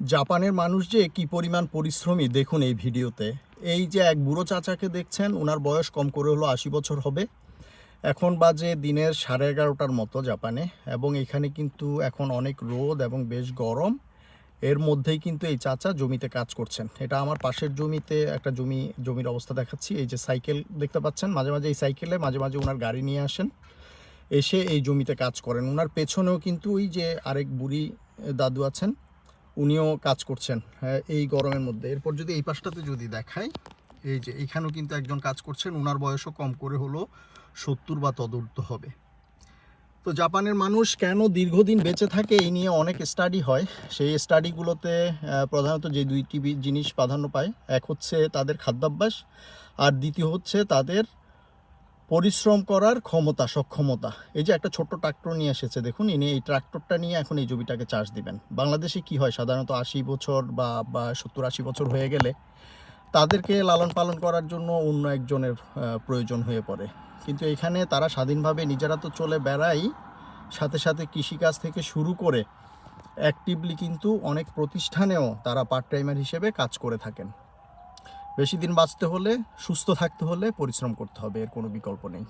জাপানের মানুষ যে কি পরিমাণ পরিশ্রমী দেখুন এই ভিডিওতে। এই যে এক বুড়ো চাচাকে দেখছেন, ওনার বয়স কম করে হলো ৮০ বছর হবে। এখন বাজে দিনের 11:30টার মতো জাপানে, এবং এখানে কিন্তু এখন অনেক রোদ এবং বেশ গরম। এর মধ্যেই কিন্তু এই চাচা জমিতে কাজ করছেন। এটা আমার পাশের জমিতে একটা জমির অবস্থা দেখাচ্ছি। এই যে সাইকেল দেখতে পাচ্ছেন, মাঝে মাঝে এই সাইকেলে মাঝে মাঝে ওনার গাড়ি নিয়ে আসেন, এসে এই জমিতে কাজ করেন। ওনার পেছনেও কিন্তু ওই যে আরেক বুড়ি দাদু আছেন, উনিও কাজ করছেন এই গরমের মধ্যে। এরপর যদি এই পাশটাতে যদি দেখাই, এই যে এইখানেও কিন্তু একজন কাজ করছেন, ওনার বয়সও কম করে হলো 70 বা তদূর্ধ্ব হবে। তো জাপানের মানুষ কেন দীর্ঘদিন বেঁচে থাকে এই নিয়ে অনেক স্টাডি হয়। সেই স্টাডিগুলোতে প্রধানত যে দুইটি জিনিস প্রাধান্য পায়, এক হচ্ছে তাদের খাদ্যাভ্যাস, আর দ্বিতীয় হচ্ছে তাদের পরিশ্রম করার ক্ষমতা, সক্ষমতা। এই যে একটা ছোট্ট ট্রাক্টর নিয়ে এসেছে দেখুন, ইনি এই ট্রাক্টরটা নিয়ে এখন এই জমিটাকে চাষ দিবেন। বাংলাদেশে কি হয়, সাধারণত ৮০ বছর বা ৭০-৮০ বছর হয়ে গেলে তাদেরকে লালন পালন করার জন্য অন্য একজনের প্রয়োজন হয়ে পড়ে। কিন্তু এখানে তারা স্বাধীনভাবে নিজেরা তো চলে বেড়াই, সাথে সাথে কৃষিকাজ থেকে শুরু করে অ্যাক্টিভলি কিন্তু অনেক প্রতিষ্ঠানেও তারা পার্ট টাইমার হিসেবে কাজ করে থাকেন। বেশি দিন বাঁচতে হলে, সুস্থ থাকতে হলে পরিশ্রম করতে হবে, এর কোনো বিকল্প নেই।